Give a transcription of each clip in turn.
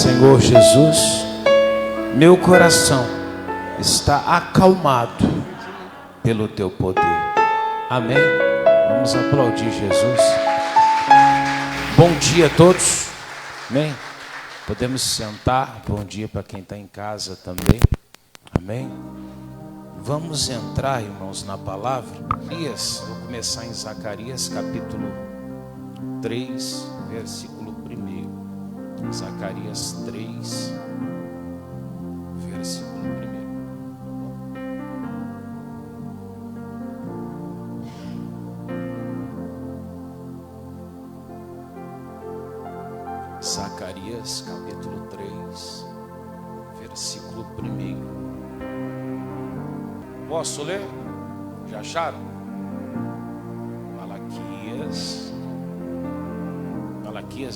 Senhor Jesus, meu coração está acalmado pelo teu poder. Amém? Vamos aplaudir Jesus. Bom dia a todos. Amém? Podemos sentar. Bom dia para quem está em casa também. Amém? Vamos entrar, irmãos, na palavra. Vou começar em Zacarias capítulo 3, versículo 1. Zacarias 3, versículo 1. Zacarias capítulo 3, versículo 1. Posso ler? Já acharam? Malaquias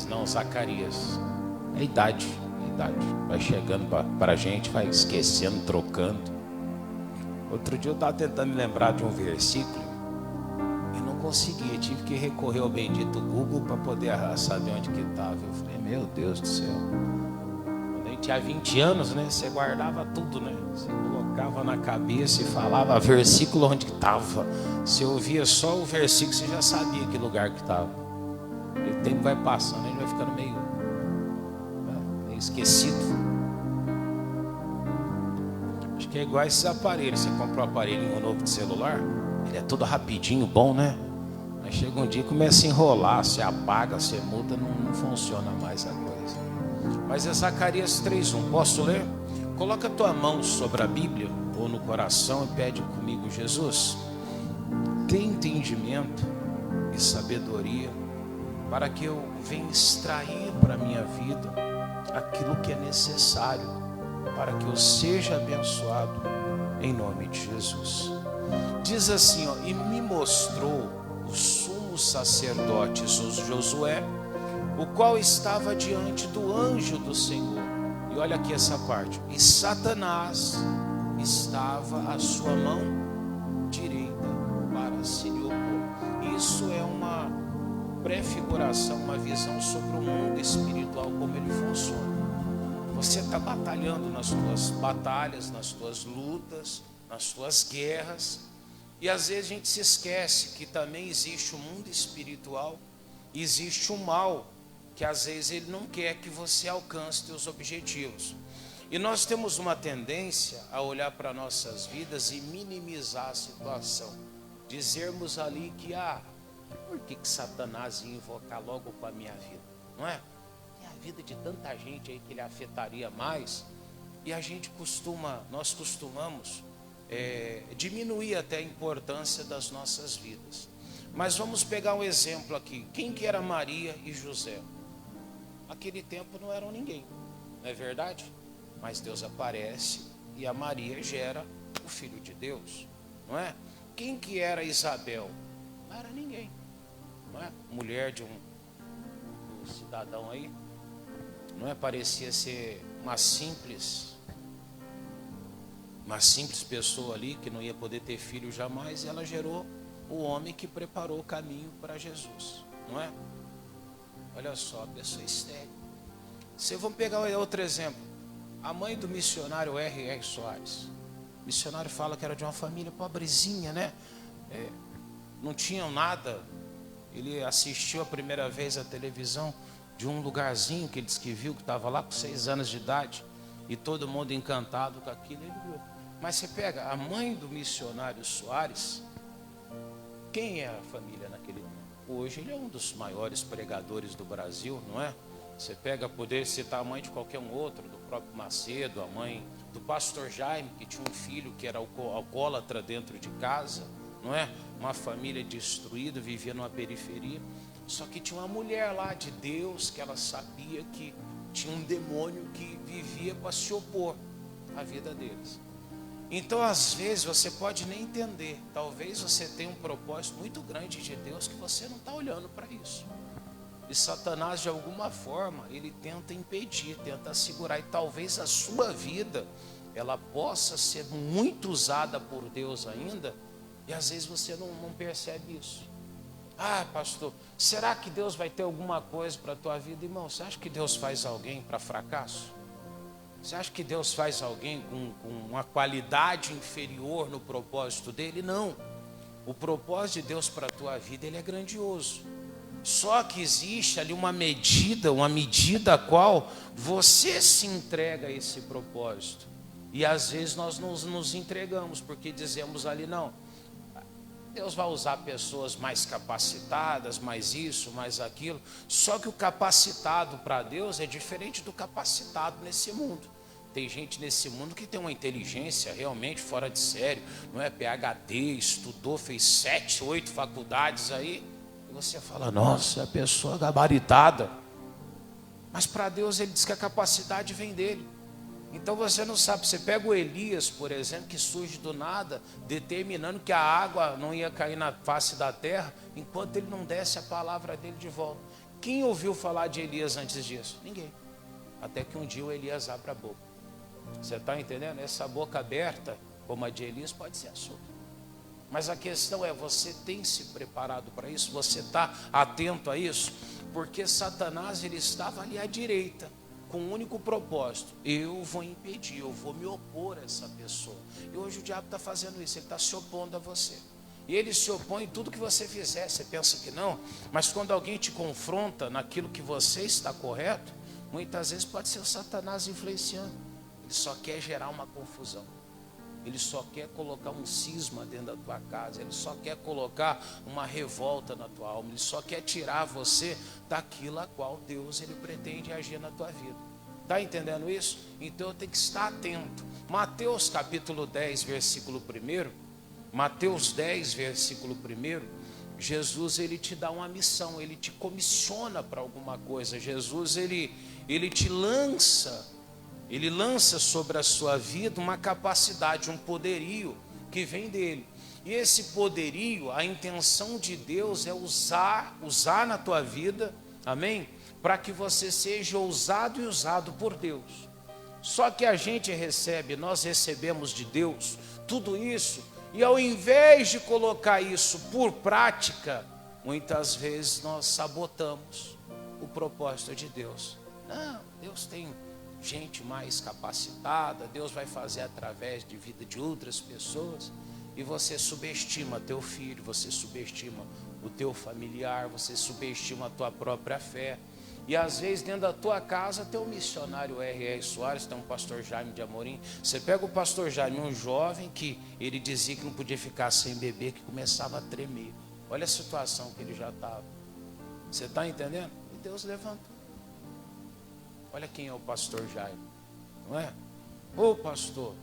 não, Zacarias. É a idade. Vai chegando para a gente, vai esquecendo, trocando. Outro dia eu estava tentando me lembrar de um versículo e não conseguia. Tive que recorrer ao bendito Google para poder saber onde que estava. Eu falei, meu Deus do céu. Quando a gente tinha 20 anos, né? Você guardava tudo, né? Você colocava na cabeça e falava versículo onde que estava. Você ouvia só o versículo, você já sabia que lugar que estava. E o tempo vai passando, a gente vai ficando meio esquecido. Acho que é igual esses aparelhos. Você compra um aparelhinho novo de celular, ele é todo rapidinho, bom, né? Mas chega um dia e começa a enrolar, você apaga, você muda, não funciona mais a coisa. Mas é Zacarias 3:1. Posso ler? Coloca a tua mão sobre a Bíblia ou no coração e pede comigo: Jesus, dê entendimento e sabedoria para que eu venha extrair para a minha vida aquilo que é necessário para que eu seja abençoado em nome de Jesus. Diz assim, e me mostrou o sumo sacerdote Josué, o qual estava diante do anjo do Senhor. E olha aqui essa parte. E Satanás estava à sua mão direita para se lhe opor. Isso é uma prefiguração, uma visão sobre o mundo espiritual, como ele funciona. Você está batalhando nas tuas batalhas, nas tuas lutas, nas tuas guerras, e às vezes a gente se esquece que também existe o mundo espiritual, existe o mal, que às vezes ele não quer que você alcance seus objetivos. E nós temos uma tendência a olhar para nossas vidas e minimizar a situação, dizermos ali que por que Satanás ia invocar logo para a minha vida? Não é? Tem a vida de tanta gente aí que ele afetaria mais. E nós costumamos diminuir até a importância das nossas vidas. Mas vamos pegar um exemplo aqui. Quem que era Maria e José? Naquele tempo não eram ninguém, não é verdade? Mas Deus aparece e a Maria gera o Filho de Deus, não é? Quem que era Isabel? Não era ninguém. Não é? Mulher de um cidadão aí, não é? Parecia ser uma simples pessoa ali que não ia poder ter filho jamais, e ela gerou o homem que preparou o caminho para Jesus, não é? Olha só, a pessoa estéril. Vamos pegar outro exemplo. A mãe do missionário R.R. Soares. O missionário fala que era de uma família pobrezinha, né? Não tinham nada. Ele assistiu a primeira vez à televisão de um lugarzinho que ele disse que viu, que estava lá com 6 anos de idade, e todo mundo encantado com aquilo, ele viu. Mas você pega a mãe do missionário Soares, quem é a família naquele tempo? Hoje ele é um dos maiores pregadores do Brasil, não é? Você pega, poder citar a mãe de qualquer um outro, do próprio Macedo, a mãe do pastor Jaime, que tinha um filho que era alcoólatra dentro de casa, não é? Uma família destruída, vivia numa periferia. Só que tinha uma mulher lá de Deus, que ela sabia que tinha um demônio que vivia para se opor à vida deles. Então às vezes você pode nem entender. Talvez você tenha um propósito muito grande de Deus que você não está olhando para isso. E Satanás, de alguma forma, ele tenta impedir, tenta segurar. E talvez a sua vida, ela possa ser muito usada por Deus ainda, e às vezes você não percebe isso. Ah, pastor, será que Deus vai ter alguma coisa para a tua vida? Irmão, você acha que Deus faz alguém para fracasso? Você acha que Deus faz alguém com uma qualidade inferior no propósito dele? Não. O propósito de Deus para a tua vida, ele é grandioso. Só que existe ali uma medida a qual você se entrega a esse propósito. E às vezes nós nos entregamos, porque dizemos ali, não, Deus vai usar pessoas mais capacitadas, mais isso, mais aquilo. Só que o capacitado para Deus é diferente do capacitado nesse mundo. Tem gente nesse mundo que tem uma inteligência realmente fora de sério, não é? PhD, estudou, fez 7, 8 faculdades aí. E você fala, nossa, é a pessoa gabaritada. Mas para Deus ele diz que a capacidade vem dele. Então você não sabe, você pega o Elias, por exemplo, que surge do nada, determinando que a água não ia cair na face da terra, enquanto ele não desse a palavra dele de volta. Quem ouviu falar de Elias antes disso? Ninguém. Até que um dia o Elias abre a boca. Você está entendendo? Essa boca aberta, como a de Elias, pode ser a sua. Mas a questão é, você tem se preparado para isso? Você está atento a isso? Porque Satanás, ele estava ali à direita, com um único propósito: eu vou impedir, eu vou me opor a essa pessoa. E hoje o diabo está fazendo isso, ele está se opondo a você. E ele se opõe em tudo que você fizer. Você pensa que não, mas quando alguém te confronta naquilo que você está correto, muitas vezes pode ser o Satanás influenciando. Ele só quer gerar uma confusão. Ele só quer colocar um cisma dentro da tua casa. Ele só quer colocar uma revolta na tua alma. Ele só quer tirar você daquilo a qual Deus ele pretende agir na tua vida. Está entendendo isso? Então eu tenho que estar atento. Mateus capítulo 10, versículo 1. Mateus 10, versículo 1. Jesus ele te dá uma missão. Ele te comissiona para alguma coisa. Jesus ele te lança. Ele lança sobre a sua vida uma capacidade, um poderio que vem dele. E esse poderio, a intenção de Deus é usar na tua vida, amém? Para que você seja ousado e usado por Deus. Só que a gente nós recebemos de Deus tudo isso, e ao invés de colocar isso por prática, muitas vezes nós sabotamos o propósito de Deus. Não, Deus tem gente mais capacitada, Deus vai fazer através de vida de outras pessoas, e você subestima teu filho, você subestima o teu familiar, você subestima a tua própria fé. E às vezes dentro da tua casa tem um missionário R.R. Soares, tem um pastor Jaime de Amorim. Você pega o pastor Jaime, um jovem que ele dizia que não podia ficar sem beber, que começava a tremer. Olha a situação que ele já estava. Você está entendendo? E Deus levantou. Olha quem é o pastor Jaime, não é? Ô pastor,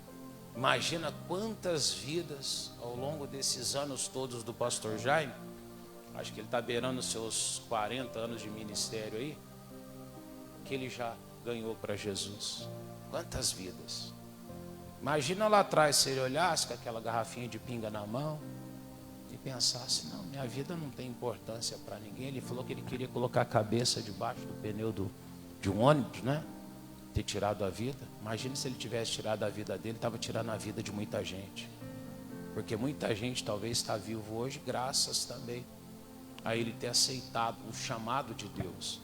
imagina quantas vidas ao longo desses anos todos do pastor Jaime. Acho que ele está beirando os seus 40 anos de ministério aí, que ele já ganhou para Jesus. Quantas vidas. Imagina lá atrás, se ele olhasse com aquela garrafinha de pinga na mão e pensasse, não, minha vida não tem importância para ninguém. Ele falou que ele queria colocar a cabeça debaixo do pneu de um ônibus, né? Ter tirado a vida. Imagina se ele tivesse tirado a vida dele, estava tirando a vida de muita gente. Porque muita gente talvez está vivo hoje, graças também a ele ter aceitado o chamado de Deus.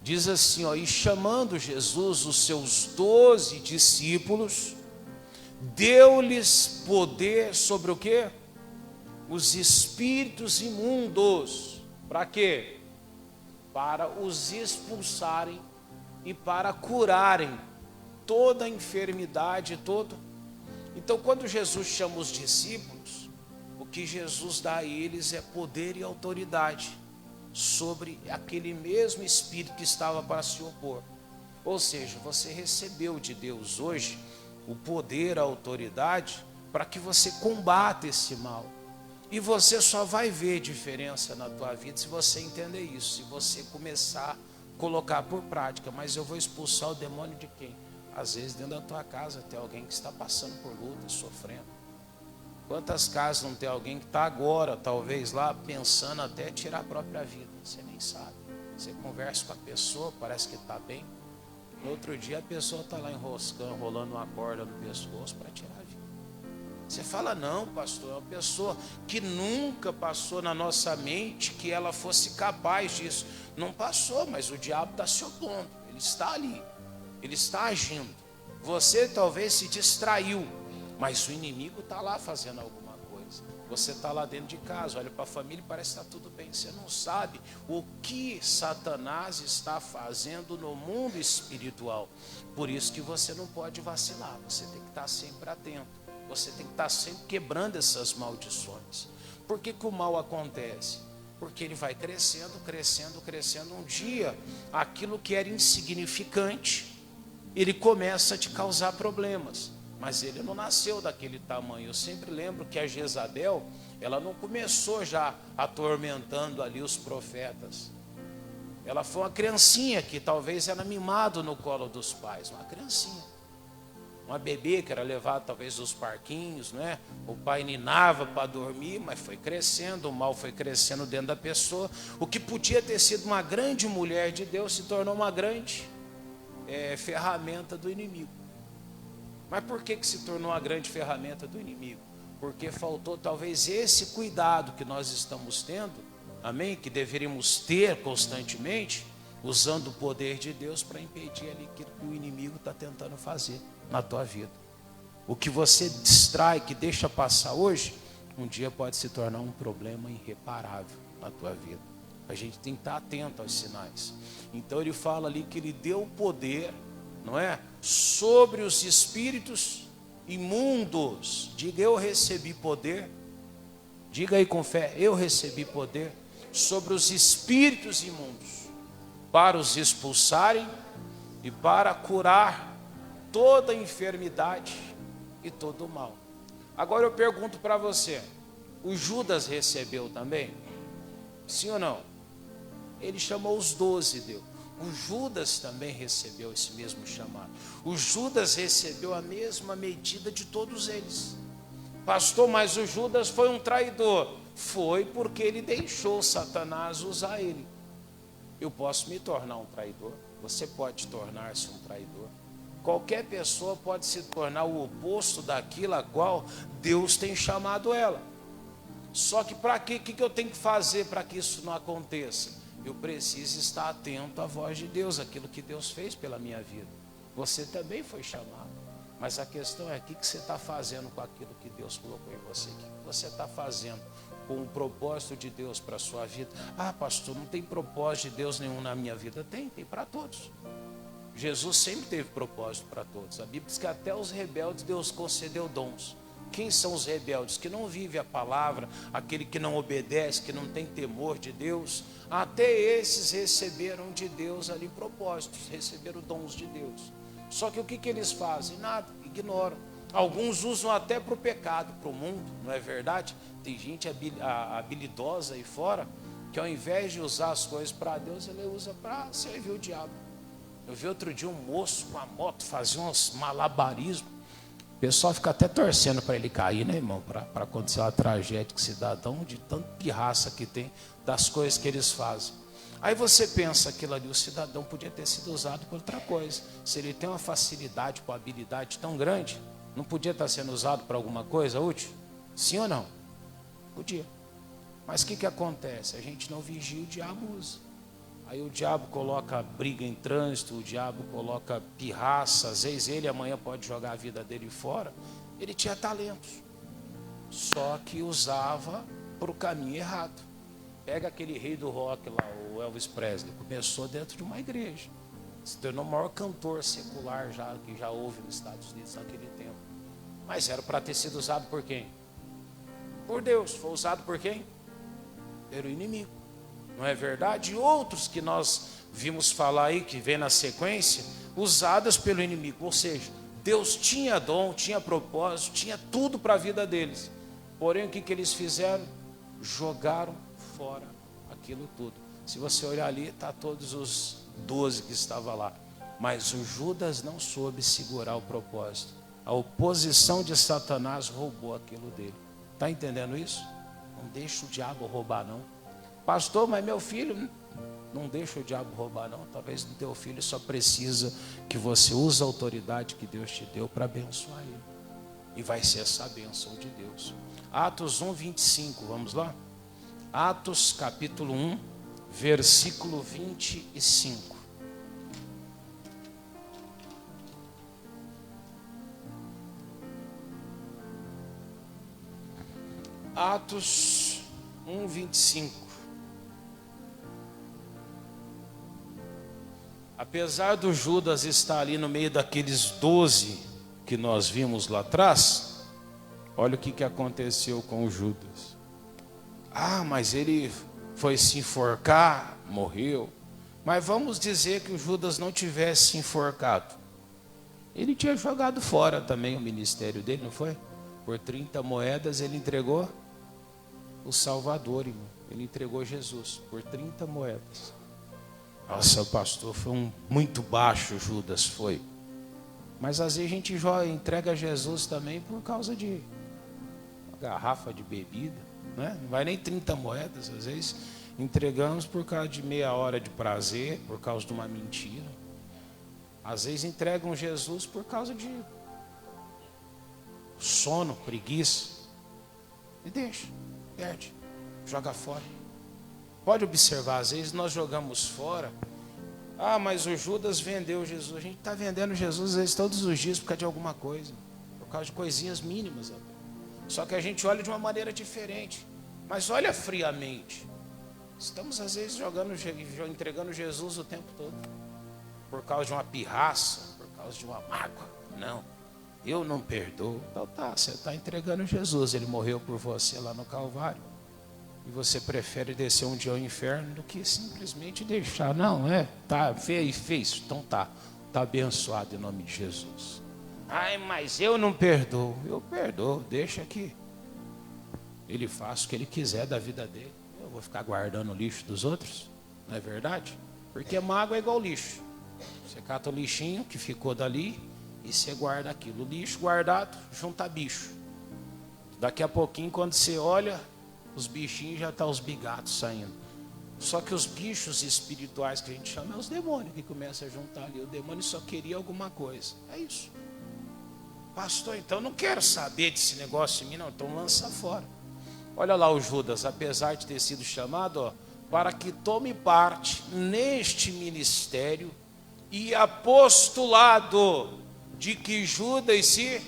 Diz assim, ó, e chamando Jesus os seus 12 discípulos, deu-lhes poder sobre o quê? Os espíritos imundos. Para quê? Para os expulsarem e para curarem toda a enfermidade, Então, quando Jesus chama os discípulos, o que Jesus dá a eles é poder e autoridade sobre aquele mesmo espírito que estava para se opor. Ou seja, você recebeu de Deus hoje o poder, a autoridade, para que você combata esse mal. E você só vai ver diferença na tua vida se você entender isso, se você começar a colocar por prática. Mas eu vou expulsar o demônio de quem? Às vezes dentro da tua casa tem alguém que está passando por luta, sofrendo. Quantas casas não tem alguém que está agora, talvez lá, pensando até tirar a própria vida? Você nem sabe. Você conversa com a pessoa, parece que está bem. No outro dia a pessoa está lá enroscando, enrolando uma corda no pescoço para tirar a vida. Você fala, não, pastor, é uma pessoa que nunca passou na nossa mente que ela fosse capaz disso. Não passou, mas o diabo está se opondo. Ele está ali, ele está agindo. Você talvez se distraiu, mas o inimigo está lá fazendo alguma coisa. Você está lá dentro de casa, olha para a família e parece que está tudo bem. Você não sabe o que Satanás está fazendo no mundo espiritual. Por isso que você não pode vacilar, você tem que estar sempre atento. Você tem que estar sempre quebrando essas maldições. Por que que o mal acontece? Porque ele vai crescendo, crescendo, crescendo. Um dia, aquilo que era insignificante, ele começa a te causar problemas. Mas ele não nasceu daquele tamanho. Eu sempre lembro que a Jezabel, ela não começou já atormentando ali os profetas. Ela foi uma criancinha que talvez era mimado no colo dos pais. Uma criancinha. Uma bebê que era levada talvez dos parquinhos, né? O pai ninava para dormir, mas foi crescendo, o mal foi crescendo dentro da pessoa. O que podia ter sido uma grande mulher de Deus se tornou uma grande ferramenta do inimigo. Mas por que se tornou uma grande ferramenta do inimigo? Porque faltou talvez esse cuidado que nós estamos tendo, amém? Que deveríamos ter constantemente, usando o poder de Deus para impedir ali aquilo que o inimigo está tentando fazer na tua vida. O que você distrai, que deixa passar hoje, um dia pode se tornar um problema irreparável na tua vida. A gente tem que estar atento aos sinais. Então ele fala ali que ele deu poder, não é? Sobre os espíritos imundos. Diga, eu recebi poder. Diga aí com fé, eu recebi poder sobre os espíritos imundos, para os expulsarem e para curar toda enfermidade e todo o mal. Agora eu pergunto para você, o Judas recebeu também? Sim ou não? Ele chamou os 12, deu. O Judas também recebeu esse mesmo chamado. O Judas recebeu a mesma medida de todos eles. Pastor, mas o Judas foi um traidor. Foi porque ele deixou Satanás usar ele. Eu posso me tornar um traidor, você pode tornar-se um traidor. Qualquer pessoa pode se tornar o oposto daquilo a qual Deus tem chamado ela. Só que para quê? O que eu tenho que fazer para que isso não aconteça? Eu preciso estar atento à voz de Deus, aquilo que Deus fez pela minha vida. Você também foi chamado. Mas a questão é o que você está fazendo com aquilo que Deus colocou em você. O que você está fazendo com o propósito de Deus para a sua vida? Ah, pastor, não tem propósito de Deus nenhum na minha vida. Tem para todos. Jesus sempre teve propósito para todos. A Bíblia diz que até os rebeldes Deus concedeu dons. Quem são os rebeldes? Que não vive a palavra, aquele que não obedece, que não tem temor de Deus. Até esses receberam de Deus ali propósitos, receberam dons de Deus. Só que o que eles fazem? Nada, ignoram. Alguns usam até para o pecado, para o mundo, não é verdade? Tem gente habilidosa aí fora, que ao invés de usar as coisas para Deus, ele usa para servir o diabo. Eu vi outro dia um moço com a moto fazer uns malabarismos. O pessoal fica até torcendo para ele cair, né, irmão? Para acontecer uma tragédia com o cidadão, de tanta pirraça que tem das coisas que eles fazem. Aí você pensa, aquilo ali, o cidadão podia ter sido usado por outra coisa. Se ele tem uma facilidade, uma habilidade tão grande, não podia estar sendo usado para alguma coisa útil? Sim ou não? Podia. Mas o que acontece? A gente não vigia, o diabo usa. Aí o diabo coloca briga em trânsito, o diabo coloca pirraça, às vezes ele amanhã pode jogar a vida dele fora. Ele tinha talentos, só que usava para o caminho errado. Pega aquele rei do rock lá, o Elvis Presley, começou dentro de uma igreja, se tornou o maior cantor secular que já houve nos Estados Unidos naquele tempo. Mas era para ter sido usado por quem? Por Deus. Foi usado por quem? Pelo inimigo. Não é verdade? E outros que nós vimos falar aí, que vem na sequência, usadas pelo inimigo. Ou seja, Deus tinha dom, tinha propósito, tinha tudo para a vida deles. Porém, o que eles fizeram? Jogaram fora aquilo tudo. Se você olhar ali, está todos os 12 que estavam lá. Mas o Judas não soube segurar o propósito. A oposição de Satanás roubou aquilo dele. Está entendendo isso? Não deixa o diabo roubar, não. Pastor, mas meu filho, não deixa o diabo roubar, não. Talvez o teu filho só precisa que você use a autoridade que Deus te deu para abençoar ele. E vai ser essa bênção de Deus. Atos 1, 25, vamos lá? Atos capítulo 1, versículo 25. Atos 1, 25. Apesar do Judas estar ali no meio daqueles 12 que nós vimos lá atrás, olha o que aconteceu com o Judas. Ah, mas ele foi se enforcar, morreu. Mas vamos dizer que o Judas não tivesse se enforcado. Ele tinha jogado fora também o ministério dele, não foi? Por 30 moedas ele entregou o Salvador, irmão. Ele entregou Jesus por 30 moedas. Nossa, pastor, foi muito baixo, Judas foi. Mas às vezes a gente entrega Jesus também por causa de uma garrafa de bebida, né? Não vai nem 30 moedas, às vezes entregamos por causa de meia hora de prazer, por causa de uma mentira. Às vezes entregam Jesus por causa de sono, preguiça. E deixa, perde, joga fora. Pode observar, às vezes nós jogamos fora. Ah, mas o Judas vendeu Jesus. A gente está vendendo Jesus às vezes todos os dias por causa de alguma coisa. Por causa de coisinhas mínimas. Só que a gente olha de uma maneira diferente. Mas olha friamente. Estamos às vezes entregando Jesus o tempo todo. Por causa de uma pirraça, por causa de uma mágoa. Não, eu não perdoo. Então tá, você está entregando Jesus. Ele morreu por você lá no Calvário. E você prefere descer um dia ao inferno do que simplesmente deixar. Não, tá, fez, então tá abençoado em nome de Jesus. Ai, mas eu não perdoo. Eu perdoo, deixa que ele faça o que ele quiser da vida dele. Eu vou ficar guardando o lixo dos outros, não é verdade? Porque mágoa é igual lixo. Você cata o lixinho que ficou dali e você guarda aquilo. O lixo guardado junta bicho. Daqui a pouquinho, quando você olha, os bichinhos já estão os bigatos saindo. Só que os bichos espirituais que a gente chama é os demônios que começam a juntar ali. O demônio só queria alguma coisa. É isso. Pastor, então não quero saber desse negócio em mim, não. Então lança fora. Olha lá o Judas, apesar de ter sido chamado, para que tome parte neste ministério e apostolado de que Judas se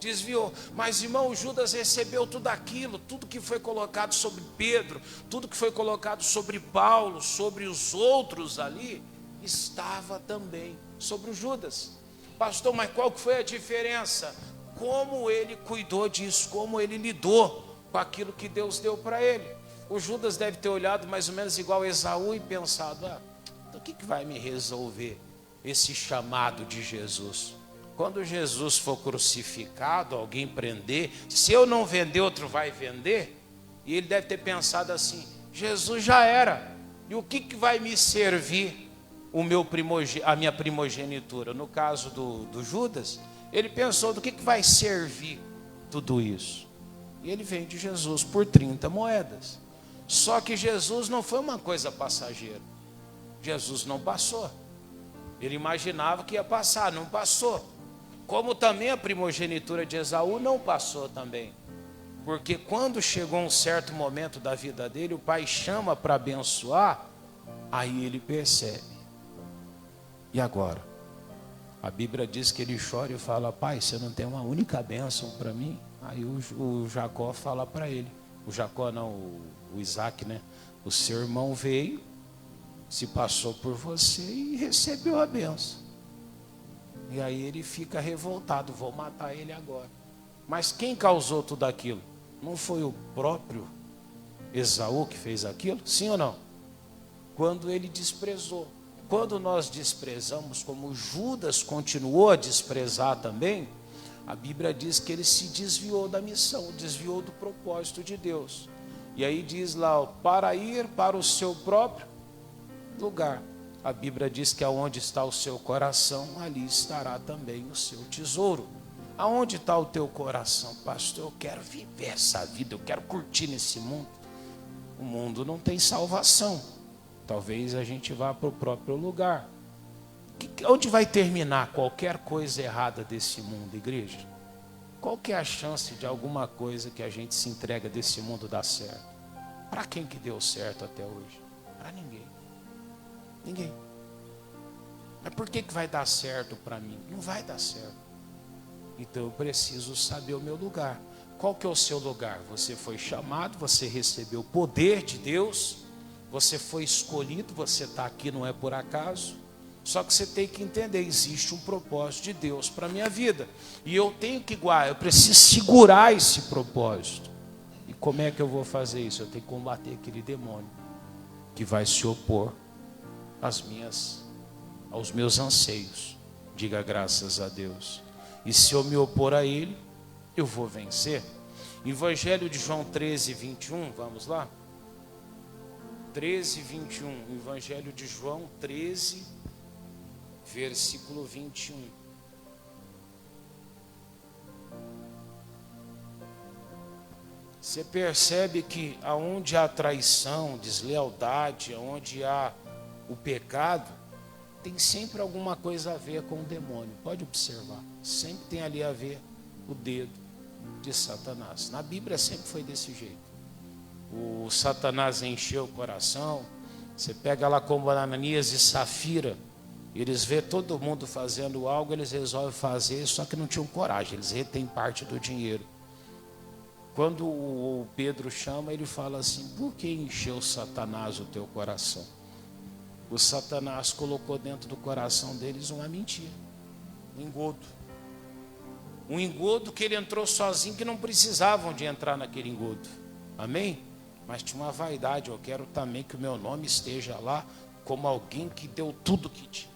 desviou. Mas, irmão, Judas recebeu tudo aquilo, tudo que foi colocado sobre Pedro, tudo que foi colocado sobre Paulo, sobre os outros ali, estava também sobre o Judas. Pastor, mas qual que foi a diferença? Como ele cuidou disso, como ele lidou com aquilo que Deus deu para ele. O Judas deve ter olhado mais ou menos igual Esaú e pensado, então o que vai me resolver esse chamado de Jesus? Quando Jesus for crucificado, alguém prender, se eu não vender, outro vai vender. E ele deve ter pensado assim, Jesus já era, e o que vai me servir a minha primogenitura? No caso do Judas, ele pensou, do que vai servir tudo isso? E ele vende Jesus por 30 moedas. Só que Jesus não foi uma coisa passageira. Jesus não passou. Ele imaginava que ia passar, não passou. Como também a primogenitura de Esaú não passou também. Porque quando chegou um certo momento da vida dele, o pai chama para abençoar, aí ele percebe. E agora? A Bíblia diz que ele chora e fala, pai, você não tem uma única bênção para mim? Aí o Jacó fala para ele, o Jacó não, o Isaac, né? O seu irmão veio, se passou por você e recebeu a bênção. E aí ele fica revoltado, vou matar ele agora. Mas quem causou tudo aquilo? Não foi o próprio Esaú que fez aquilo? Sim ou não? Quando ele desprezou. Quando nós desprezamos, como Judas continuou a desprezar também, a Bíblia diz que ele se desviou da missão, desviou do propósito de Deus. E aí diz lá, para ir para o seu próprio lugar. A Bíblia diz que aonde está o seu coração, ali estará também o seu tesouro. Aonde está o teu coração? Pastor, eu quero viver essa vida, eu quero curtir nesse mundo. O mundo não tem salvação. Talvez a gente vá para o próprio lugar. Onde vai terminar qualquer coisa errada desse mundo, igreja? Qual que é a chance de alguma coisa que a gente se entrega desse mundo dar certo? Para quem que deu certo até hoje? Para ninguém. Ninguém. Mas por que vai dar certo para mim? Não vai dar certo. Então eu preciso saber o meu lugar. Qual que é o seu lugar? Você foi chamado, você recebeu o poder de Deus, você foi escolhido, você está aqui não é por acaso. Só que você tem que entender, existe um propósito de Deus para a minha vida. E eu tenho que guardar, eu preciso segurar esse propósito. E como é que eu vou fazer isso? Eu tenho que combater aquele demônio que vai se opor aos meus anseios. Diga graças a Deus. E se eu me opor a ele, eu vou vencer. Evangelho de João 13, 21, vamos lá? 13, 21. Evangelho de João 13, versículo 21. Você percebe que aonde há traição, deslealdade, aonde há o pecado, tem sempre alguma coisa a ver com o demônio. Pode observar. Sempre tem ali a ver o dedo de Satanás. Na Bíblia sempre foi desse jeito. O Satanás encheu o coração. Você pega lá como Ananias e Safira. Eles vê todo mundo fazendo algo, eles resolvem fazer, só que não tinham coragem, eles retêm parte do dinheiro. Quando o Pedro chama, ele fala assim: por que encheu Satanás o teu coração? O Satanás colocou dentro do coração deles uma mentira, um engodo. Um engodo que ele entrou sozinho, que não precisavam de entrar naquele engodo. Amém? Mas tinha uma vaidade, eu quero também que o meu nome esteja lá como alguém que deu tudo que tinha.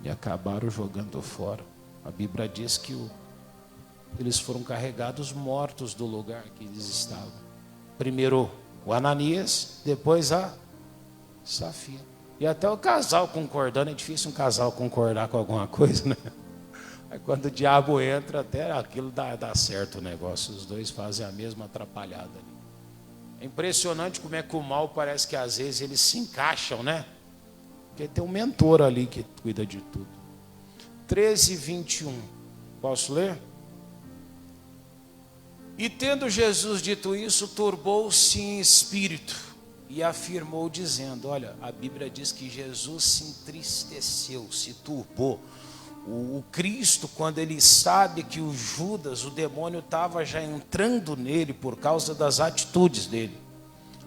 E acabaram jogando fora. A Bíblia diz que eles foram carregados mortos do lugar que eles estavam. Primeiro o Ananias, depois a Safira. E até o casal concordando, é difícil um casal concordar com alguma coisa, né? Aí quando o diabo entra, até aquilo dá certo o negócio. Os dois fazem a mesma atrapalhada ali. É impressionante como é que o mal parece que às vezes eles se encaixam, né? Porque tem um mentor ali que cuida de tudo. 13, 21. Posso ler? E tendo Jesus dito isso, turbou-se em espírito e afirmou dizendo, olha, a Bíblia diz que Jesus se entristeceu, se turbou. O Cristo, quando ele sabe que o Judas, o demônio estava já entrando nele por causa das atitudes dele.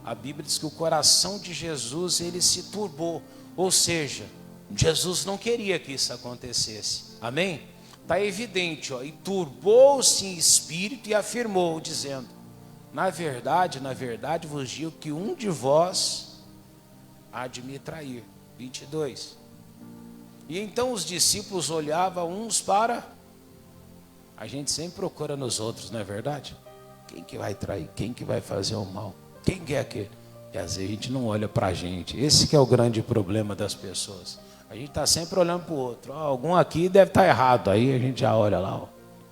A Bíblia diz que o coração de Jesus, ele se turbou. Ou seja, Jesus não queria que isso acontecesse. Amém? Está evidente, ó. E turbou-se em espírito e afirmou, dizendo, na verdade vos digo que um de vós há de me trair. 22. E então os discípulos olhavam uns para... A gente sempre procura nos outros, não é verdade? Quem que vai trair? Quem que vai fazer o mal? Quem que é aquele? E às vezes a gente não olha para a gente. Esse que é o grande problema das pessoas. A gente está sempre olhando para o outro. Algum aqui deve estar errado. Aí a gente já olha lá. Ó.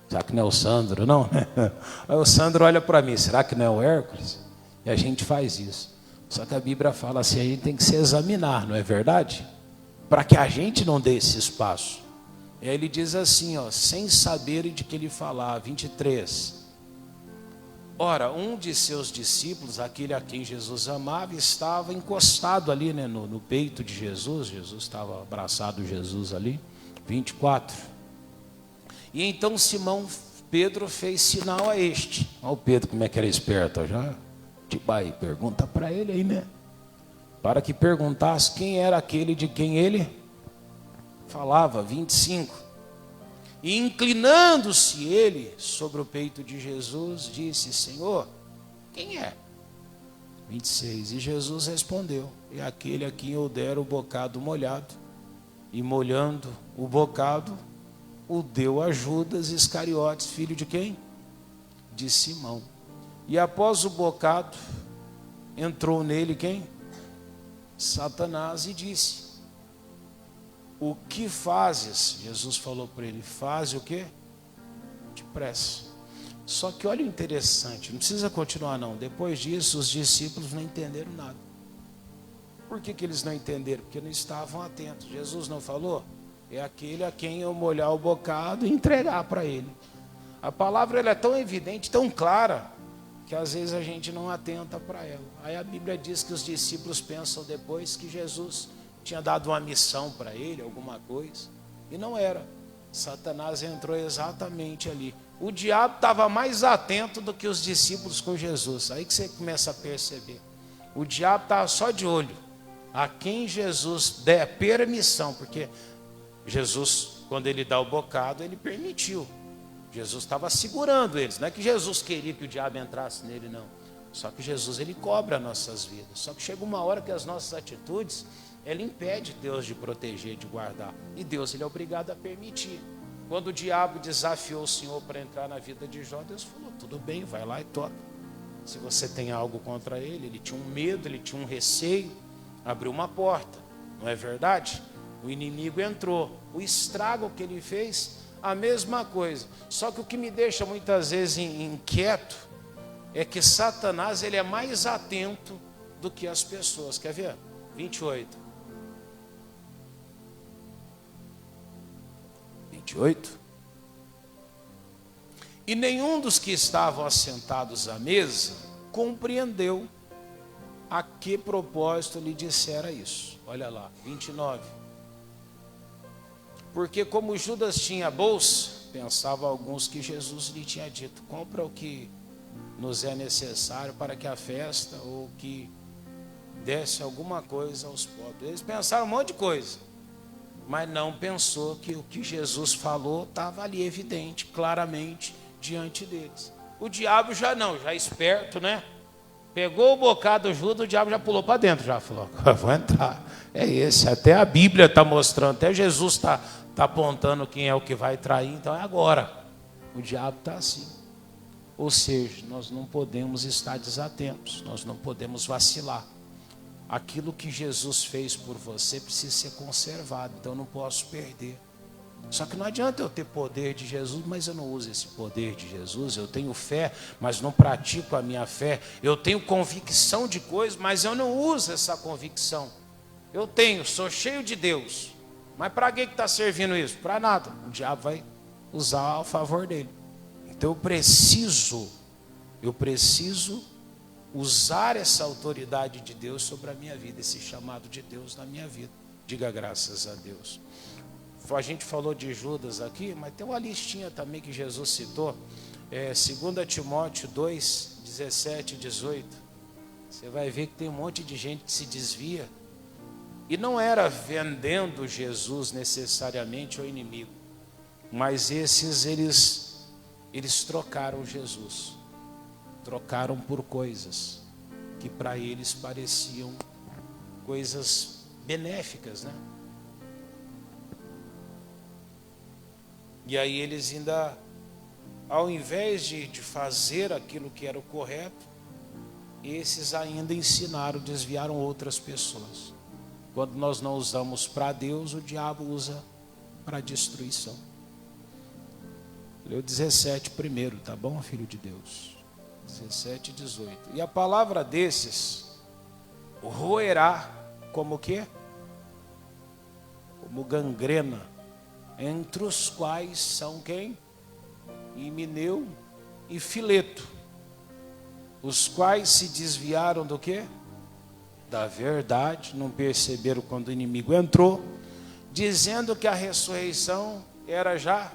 Será que não é o Sandro? Não, né? Aí o Sandro olha para mim. Será que não é o Hércules? E a gente faz isso. Só que a Bíblia fala assim, a gente tem que se examinar, não é verdade? Para que a gente não dê esse espaço. E aí ele diz assim, ó, sem saber de que ele falava, 23. Ora, um de seus discípulos, aquele a quem Jesus amava, estava encostado ali, né, no peito de Jesus. Jesus estava abraçado Jesus ali. 24. E então Simão Pedro fez sinal a este. Olha o Pedro como é que era esperto, ó, já. Tipo aí, pergunta para ele aí, né? Para que perguntasse quem era aquele de quem ele falava. 25. E inclinando-se ele sobre o peito de Jesus, disse, Senhor, quem é? 26. E Jesus respondeu, é aquele a quem eu der o bocado molhado. E molhando o bocado, o deu a Judas Iscariotes, filho de quem? De Simão. E após o bocado, entrou nele quem? Satanás, e disse, o que fazes? Jesus falou para ele, faz o quê? Depressa. Só que olha o interessante, não precisa continuar não. Depois disso, os discípulos não entenderam nada. Por que eles não entenderam? Porque não estavam atentos. Jesus não falou? É aquele a quem eu molhar o bocado e entregar para ele. A palavra ela é tão evidente, tão clara, que às vezes a gente não atenta para ela. Aí a Bíblia diz que os discípulos pensam depois que Jesus tinha dado uma missão para ele, alguma coisa, e não era. Satanás entrou exatamente ali. O diabo estava mais atento do que os discípulos com Jesus. Aí que você começa a perceber. O diabo estava só de olho a quem Jesus der permissão, porque Jesus, quando ele dá o bocado, ele permitiu. Jesus estava segurando eles. Não é que Jesus queria que o diabo entrasse nele, não. Só que Jesus, ele cobra nossas vidas. Só que chega uma hora que as nossas atitudes, ela impede Deus de proteger, de guardar. E Deus, ele é obrigado a permitir. Quando o diabo desafiou o Senhor para entrar na vida de Jó, Deus falou, tudo bem, vai lá e toca. Se você tem algo contra ele, ele tinha um medo, ele tinha um receio, abriu uma porta. Não é verdade? O inimigo entrou. O estrago que ele fez, a mesma coisa. Só que o que me deixa muitas vezes inquieto é que Satanás, ele é mais atento do que as pessoas. Quer ver? 28. 28. E nenhum dos que estavam assentados à mesa compreendeu a que propósito lhe dissera isso. Olha lá, 29. Porque como Judas tinha bolsa, pensavam alguns que Jesus lhe tinha dito, compra o que nos é necessário para que a festa, ou que desse alguma coisa aos pobres. Eles pensaram um monte de coisa, mas não pensou que o que Jesus falou estava ali evidente, claramente, diante deles. O diabo já não, já esperto, né? Pegou o bocado do Judas, o diabo já pulou para dentro, já falou, vou entrar. É esse, até a Bíblia está mostrando, até Jesus está apontando quem é o que vai trair, então é agora. O diabo está assim. Ou seja, nós não podemos estar desatentos, nós não podemos vacilar. Aquilo que Jesus fez por você precisa ser conservado, então eu não posso perder. Só que não adianta eu ter poder de Jesus, mas eu não uso esse poder de Jesus. Eu tenho fé, mas não pratico a minha fé. Eu tenho convicção de coisas, mas eu não uso essa convicção. Eu tenho, sou cheio de Deus, mas para que está servindo isso? Para nada. O diabo vai usar a favor dele. Então eu preciso usar essa autoridade de Deus sobre a minha vida, esse chamado de Deus na minha vida. Diga graças a Deus. A gente falou de Judas aqui, mas tem uma listinha também que Jesus citou, 2 Timóteo 2, 17 e 18. Você vai ver que tem um monte de gente que se desvia, e não era vendendo Jesus necessariamente ao inimigo, mas esses, eles trocaram Jesus, trocaram por coisas que para eles pareciam coisas benéficas, né? E aí eles ainda, ao invés de fazer aquilo que era o correto, esses ainda ensinaram, desviaram outras pessoas. Quando nós não usamos para Deus, o diabo usa para destruição. Leu 17 primeiro, tá bom, filho de Deus? 17 e 18. E a palavra desses roerá como o quê? Como gangrena, entre os quais são quem? Himeneu e Fileto, os quais se desviaram do quê? Da verdade, não perceberam quando o inimigo entrou, dizendo que a ressurreição era já,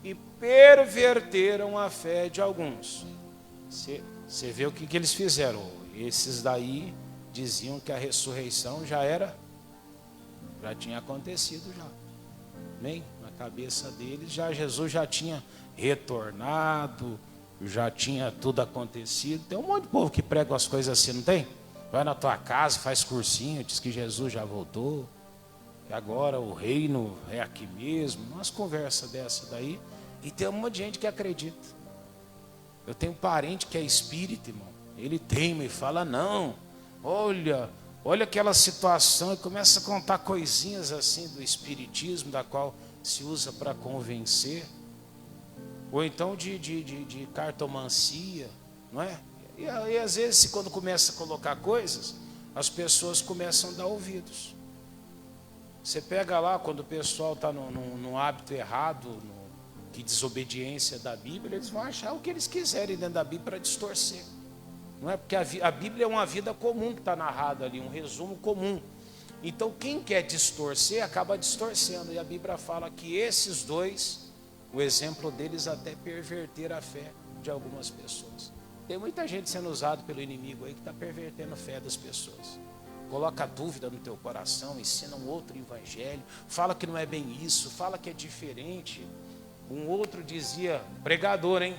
e perverteram a fé de alguns. Você vê o que eles fizeram? Esses daí diziam que a ressurreição já tinha acontecido já. Na cabeça deles, Jesus já tinha retornado, já tinha tudo acontecido. Tem um monte de povo que prega as coisas assim, não tem? Vai na tua casa, faz cursinho, diz que Jesus já voltou, que agora o reino é aqui mesmo, umas conversas dessa daí, e tem um monte de gente que acredita. Eu tenho um parente que é espírita, irmão, ele teima e fala, não, olha aquela situação, e começa a contar coisinhas assim do espiritismo, da qual se usa para convencer, ou então de cartomancia, não é? E às vezes, quando começa a colocar coisas, as pessoas começam a dar ouvidos. Você pega lá, quando o pessoal está no hábito errado, que desobediência da Bíblia, eles vão achar o que eles quiserem dentro da Bíblia para distorcer. Não é? Porque a Bíblia é uma vida comum que está narrada ali, um resumo comum. Então quem quer distorcer, acaba distorcendo. E a Bíblia fala que esses dois, o exemplo deles até perverter a fé de algumas pessoas. Tem muita gente sendo usada pelo inimigo aí que está pervertendo a fé das pessoas. Coloca dúvida no teu coração, ensina um outro evangelho, fala que não é bem isso, fala que é diferente. Um outro dizia, pregador, hein?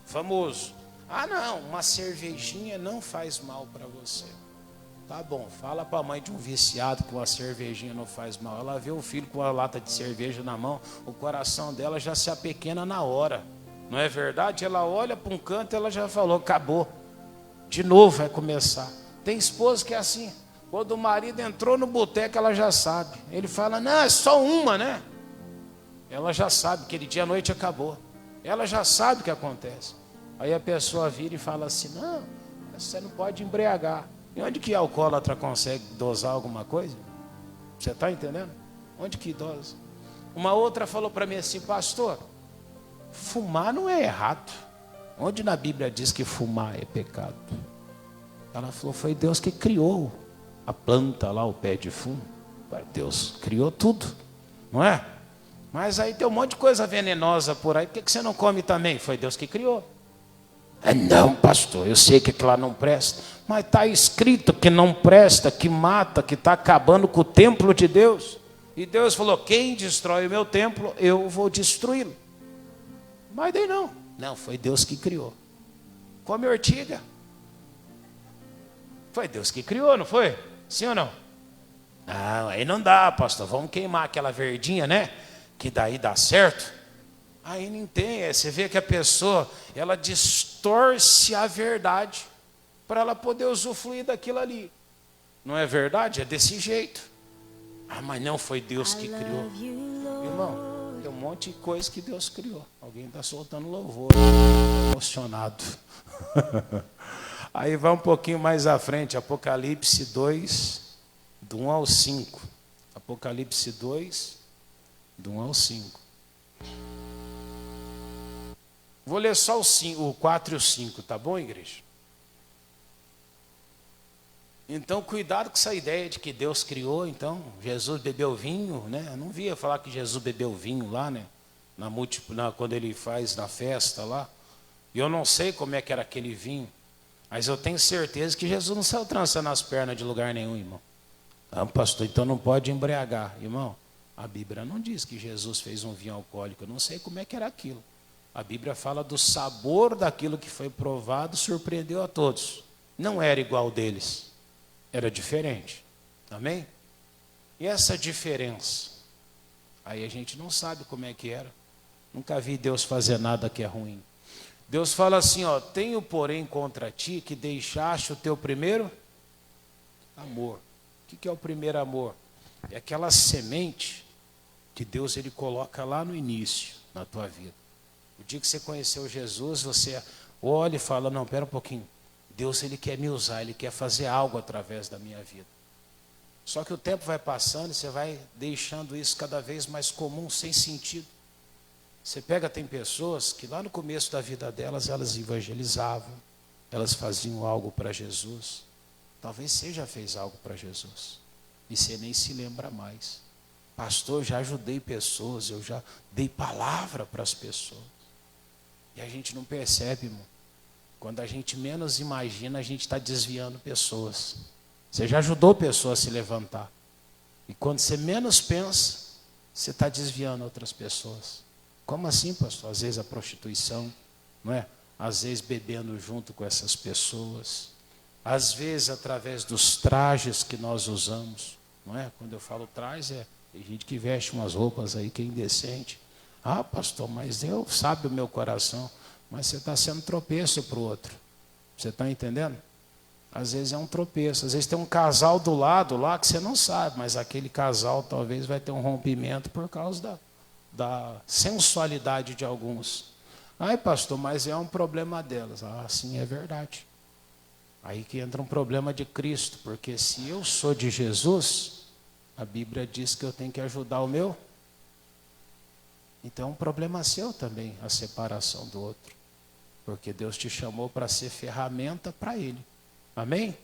Famoso. Ah, não, uma cervejinha não faz mal para você. Tá bom, fala para a mãe de um viciado que uma cervejinha não faz mal. Ela vê o filho com a lata de cerveja na mão, o coração dela já se apequena na hora. Não é verdade? Ela olha para um canto e ela já falou, acabou. De novo vai começar. Tem esposa que é assim. Quando o marido entrou no boteco, ela já sabe. Ele fala, não, é só uma, né? Ela já sabe, aquele dia à noite acabou. Ela já sabe o que acontece. Aí a pessoa vira e fala assim, não, você não pode embriagar. E onde que alcoólatra consegue dosar alguma coisa? Você está entendendo? Onde que dosa? Uma outra falou para mim assim, pastor, fumar não é errado. Onde na Bíblia diz que fumar é pecado? Ela falou, foi Deus que criou a planta lá, o pé de fumo. Deus criou tudo, não é? Mas aí tem um monte de coisa venenosa por aí. Por que você não come também? Foi Deus que criou. Não, pastor, eu sei que aquilo lá não presta. Mas está escrito que não presta, que mata, que está acabando com o templo de Deus. E Deus falou, quem destrói o meu templo, eu vou destruí-lo. Mas daí não. Não, foi Deus que criou. Come ortiga. Foi Deus que criou, não foi? Sim ou não? Não, aí não dá, pastor. Vamos queimar aquela verdinha, né? Que daí dá certo. Aí não tem. Você vê que a pessoa, ela distorce a verdade para ela poder usufruir daquilo ali. Não é verdade? É desse jeito. Ah, mas não foi Deus que criou. Irmão, tem um monte de coisa que Deus criou. Alguém está soltando louvor. Emocionado. Aí vai um pouquinho mais à frente, Apocalipse 2, do 1 ao 5. Apocalipse 2, do 1 ao 5. Vou ler só o 4 e o 5, tá bom, igreja? Então, cuidado com essa ideia de que Deus criou, então, Jesus bebeu vinho, né? Eu não via falar que Jesus bebeu vinho lá, né? Quando ele faz na festa lá. E eu não sei como é que era aquele vinho. Mas eu tenho certeza que Jesus não saiu trançando as pernas de lugar nenhum, irmão. Ah, pastor, então não pode embriagar. Irmão, a Bíblia não diz que Jesus fez um vinho alcoólico. Eu não sei como é que era aquilo. A Bíblia fala do sabor daquilo que foi provado, surpreendeu a todos. Não era igual deles. Era diferente. Amém? E essa diferença? Aí a gente não sabe como é que era. Nunca vi Deus fazer nada que é ruim. Deus fala assim, ó, tenho porém contra ti que deixaste o teu primeiro amor. O que é o primeiro amor? É aquela semente que Deus ele coloca lá no início, na tua vida. O dia que você conheceu Jesus, você olha e fala, não, pera um pouquinho. Deus ele quer me usar, ele quer fazer algo através da minha vida. Só que o tempo vai passando e você vai deixando isso cada vez mais comum, sem sentido. Você pega, tem pessoas que lá no começo da vida delas, elas evangelizavam, elas faziam algo para Jesus. Talvez você já fez algo para Jesus e você nem se lembra mais. Pastor, eu já ajudei pessoas, eu já dei palavra para as pessoas. E a gente não percebe, irmão. Quando a gente menos imagina, a gente está desviando pessoas. Você já ajudou pessoas a se levantar. E quando você menos pensa, você está desviando outras pessoas. Como assim, pastor? Às vezes a prostituição, não é? Às vezes bebendo junto com essas pessoas. Às vezes através dos trajes que nós usamos, não é? Quando eu falo traje, tem gente que veste umas roupas aí que é indecente. Ah, pastor, mas Deus sabe o meu coração. Mas você está sendo tropeço para o outro. Você está entendendo? Às vezes é um tropeço. Às vezes tem um casal do lado lá que você não sabe, mas aquele casal talvez vai ter um rompimento por causa da sensualidade de alguns. Ai, pastor, mas é um problema delas. Ah, sim, é verdade. Aí que entra um problema de Cristo, porque se eu sou de Jesus, a Bíblia diz que eu tenho que ajudar o meu. Então é um problema seu também, a separação do outro. Porque Deus te chamou para ser ferramenta para Ele. Amém?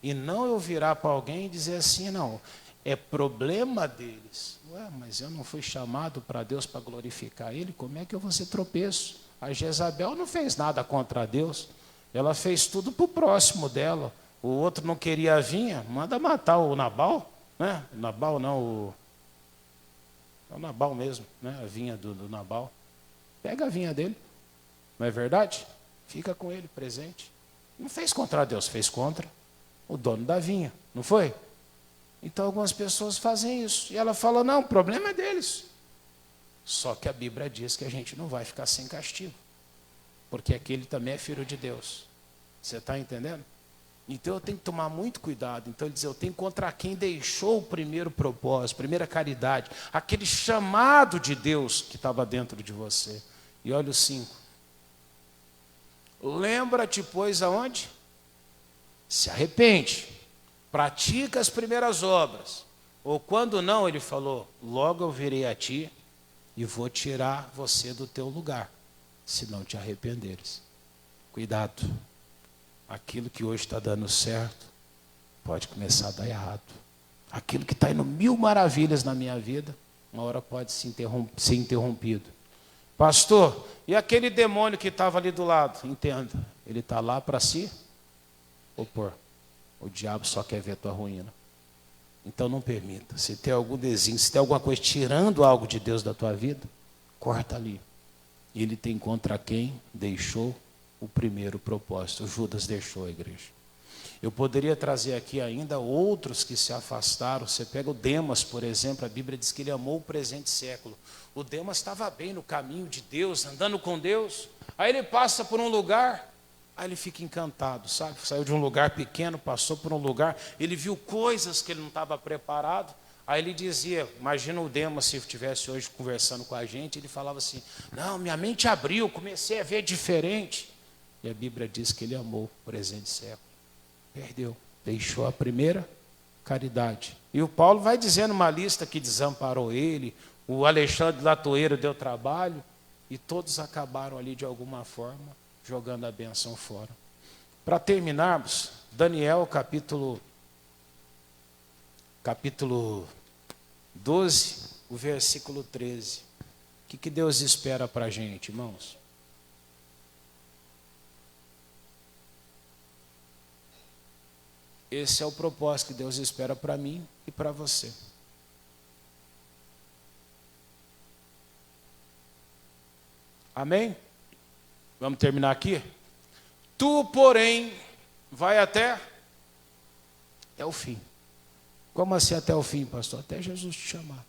E não eu virar para alguém e dizer assim, não, é problema deles. Ué, mas eu não fui chamado para Deus para glorificar Ele, como é que eu vou ser tropeço? A Jezabel não fez nada contra Deus, ela fez tudo para o próximo dela. O outro não queria a vinha, manda matar o Nabal, né? O Nabal não, é o Nabal mesmo, né? A vinha do Nabal. Pega a vinha dele, não é verdade? Fica com ele presente. Não fez contra Deus, fez contra o dono da vinha, não foi? Então algumas pessoas fazem isso. E ela fala, não, o problema é deles. Só que a Bíblia diz que a gente não vai ficar sem castigo. Porque aquele também é filho de Deus. Você está entendendo? Então eu tenho que tomar muito cuidado. Então ele diz, eu tenho contra quem deixou o primeiro propósito, primeira caridade, aquele chamado de Deus que estava dentro de você. E olha o 5. Lembra-te, pois, aonde? Se arrepende, pratica as primeiras obras. Ou quando não, ele falou, logo eu virei a ti e vou tirar você do teu lugar, se não te arrependeres. Cuidado. Aquilo que hoje está dando certo, pode começar a dar errado. Aquilo que está indo mil maravilhas na minha vida, uma hora pode ser interrompido. Pastor, e aquele demônio que estava ali do lado? Entenda, ele está lá para se opor. O diabo só quer ver a tua ruína. Então não permita. Se tem algum desígnio, se tem alguma coisa tirando algo de Deus da tua vida, corta ali. Ele tem contra quem deixou o primeiro propósito. Judas deixou a igreja. Eu poderia trazer aqui ainda outros que se afastaram. Você pega o Demas, por exemplo, a Bíblia diz que ele amou o presente século. O Demas estava bem no caminho de Deus, andando com Deus. Aí ele passa por um lugar, aí ele fica encantado, sabe? Saiu de um lugar pequeno, passou por um lugar, ele viu coisas que ele não estava preparado. Aí ele dizia, imagina o Demas se estivesse hoje conversando com a gente, ele falava assim, não, minha mente abriu, comecei a ver diferente. E a Bíblia diz que ele amou o presente século. Perdeu, deixou a primeira caridade. E o Paulo vai dizendo uma lista que desamparou ele, o Alexandre Latoeiro deu trabalho, e todos acabaram ali de alguma forma, jogando a bênção fora. Para terminarmos, Daniel capítulo 12, o versículo 13. O que Deus espera para a gente, irmãos? Esse é o propósito que Deus espera para mim e para você. Amém? Vamos terminar aqui? Tu, porém, vai até o fim. Como assim até o fim, pastor? Até Jesus te chamar.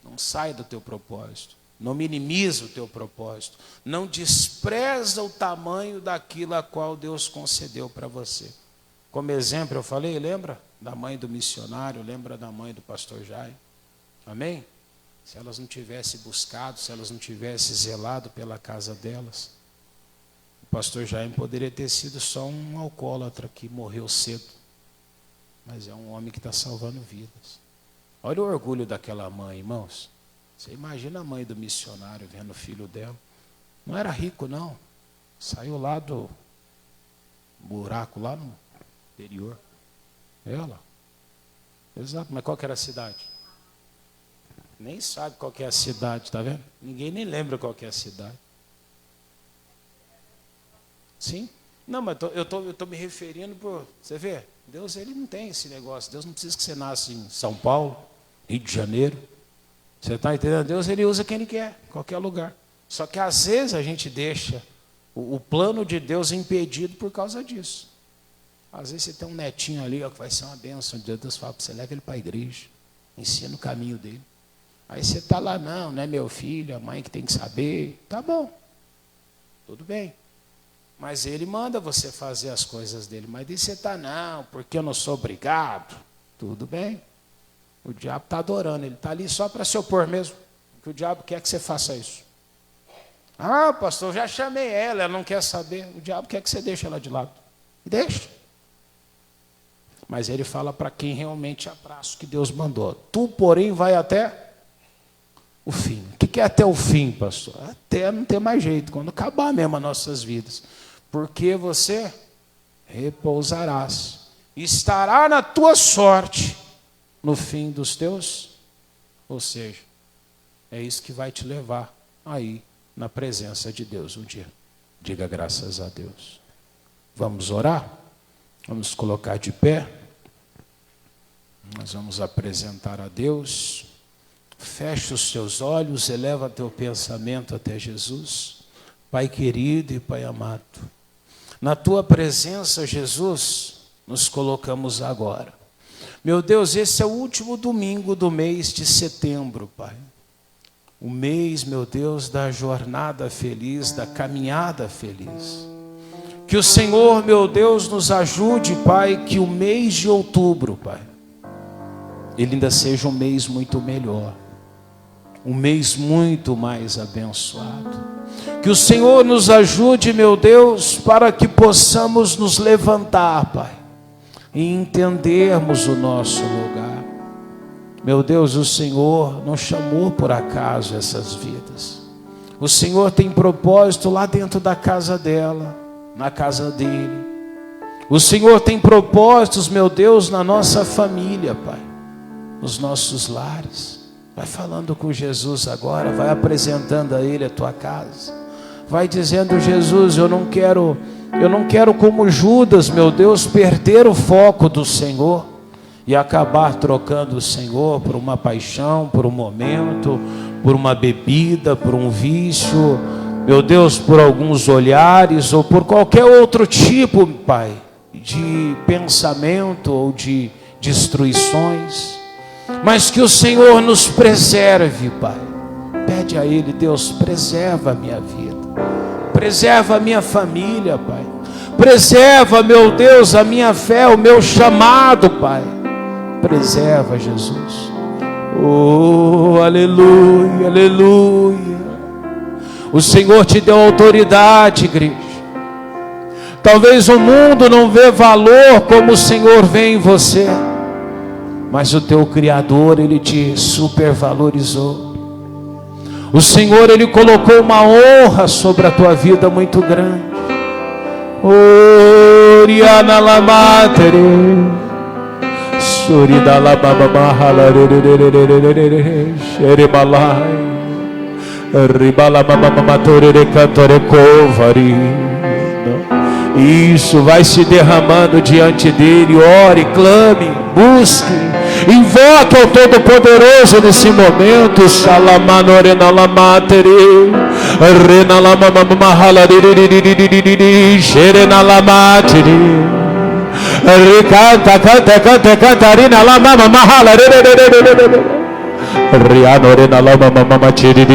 Não sai do teu propósito. Não minimiza o teu propósito. Não despreza o tamanho daquilo a qual Deus concedeu para você. Como exemplo, eu falei, lembra da mãe do missionário, lembra da mãe do pastor Jair? Amém? Se elas não tivessem buscado, se elas não tivessem zelado pela casa delas, o pastor Jair poderia ter sido só um alcoólatra que morreu cedo. Mas é um homem que está salvando vidas. Olha o orgulho daquela mãe, irmãos. Você imagina a mãe do missionário vendo o filho dela. Não era rico, não. Saiu lá do buraco, lá no interior. Ela. Exato, mas qual que era a cidade? Nem sabe qual que é a cidade, tá vendo? Ninguém nem lembra qual que é a cidade. Sim? Não, mas eu tô me referindo por... Você vê, Deus ele não tem esse negócio. Deus não precisa que você nasça em São Paulo, Rio de Janeiro. Você está entendendo? Deus ele usa quem ele quer, qualquer lugar. Só que às vezes a gente deixa o plano de Deus impedido por causa disso. Às vezes você tem um netinho ali, ó, que vai ser uma bênção. Deus fala para você, leva ele para a igreja, ensina o caminho dele. Aí você está lá, não é meu filho, a mãe que tem que saber. Tá bom, tudo bem. Mas ele manda você fazer as coisas dele. Mas diz você está, não, porque eu não sou obrigado. Tudo bem. O diabo está adorando, ele está ali só para se opor mesmo. Porque o diabo quer que você faça isso. Ah, pastor, eu já chamei ela não quer saber. O diabo quer que você deixe ela de lado. Deixa. Mas ele fala para quem realmente abraça o que Deus mandou. Tu, porém, vai até o fim. O que é até o fim, pastor? Até não ter mais jeito, quando acabar mesmo as nossas vidas. Porque você repousarás. Estará na tua sorte no fim dos teus. Ou seja, é isso que vai te levar aí na presença de Deus um dia. Diga graças a Deus. Vamos orar? Vamos colocar de pé. Nós vamos apresentar a Deus. Feche os teus olhos, eleva teu pensamento até Jesus. Pai querido e Pai amado, na tua presença, Jesus, nos colocamos agora. Meu Deus, esse é o último domingo do mês de setembro, Pai. O mês, meu Deus, da jornada feliz, da caminhada feliz. Que o Senhor, meu Deus, nos ajude, Pai, que o mês de outubro, Pai, ele ainda seja um mês muito melhor. Um mês muito mais abençoado. Que o Senhor nos ajude, meu Deus, para que possamos nos levantar, Pai, e entendermos o nosso lugar. Meu Deus, o Senhor não chamou por acaso essas vidas. O Senhor tem propósito lá dentro da casa dela, na casa dele. O Senhor tem propósitos, meu Deus, na nossa família, Pai, nos nossos lares. Vai falando com Jesus agora, vai apresentando a Ele a tua casa. Vai dizendo: Jesus, eu não quero como Judas, meu Deus, perder o foco do Senhor e acabar trocando o Senhor por uma paixão, por um momento, por uma bebida, por um vício, meu Deus, por alguns olhares ou por qualquer outro tipo, Pai, de pensamento ou de destruições. Mas que o Senhor nos preserve, Pai. Pede a Ele: Deus, preserva a minha vida, preserva a minha família, Pai. Preserva, meu Deus, a minha fé, o meu chamado, Pai. Preserva, Jesus. Oh, aleluia, aleluia. O Senhor te deu autoridade, igreja. Talvez o mundo não vê valor como o Senhor vê em você, mas o teu Criador, Ele te supervalorizou. O Senhor, Ele colocou uma honra sobre a tua vida muito grande. Oriana lamatere, surida lababamahalarererererererererere, xeremalai, ribalamamamatore cantore covari. Isso, vai se derramando diante dele. Ore, clame, busque, invoque ao Todo-Poderoso nesse momento. Salamanorena lamatere, rena lamamamahala, xerena lamatere, canta, canta, canta, cantarina lamamamahala, rianorena lamamamamatiri.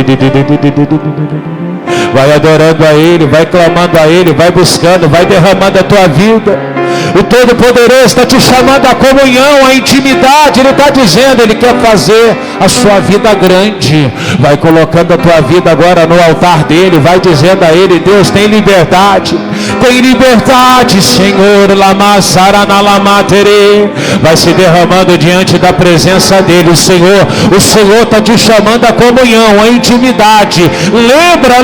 Vai adorando a Ele, vai clamando a Ele, vai buscando, vai derramando a tua vida. O Todo-Poderoso está te chamando à comunhão, à intimidade. Ele está dizendo, Ele quer fazer a sua vida grande. Vai colocando a tua vida agora no altar dEle. Vai dizendo a Ele: Deus, tem liberdade. Tem liberdade, Senhor. Vai se derramando diante da presença dEle. O Senhor está te chamando à comunhão, à intimidade. Lembra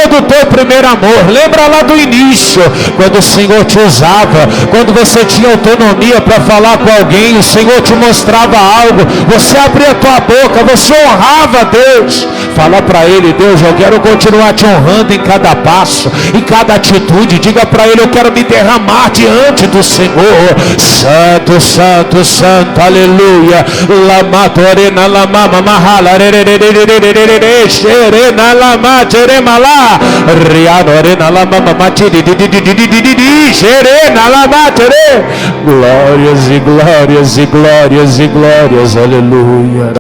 do teu primeiro amor. Lembra lá do início, quando o Senhor te usava, quando você tinha autonomia para falar com alguém, o Senhor te mostrava algo, você abria a tua boca, você honrava a Deus. Fala para Ele: Deus, eu quero continuar te honrando em cada passo, em cada atitude. Diga para Ele: eu quero me derramar diante do Senhor. Santo, santo, santo, aleluia. Lamatorena lamama mahala xerena lama teremala rianorena lamama matiri xerena lama tere. Glórias e glórias e glórias e glórias, aleluia.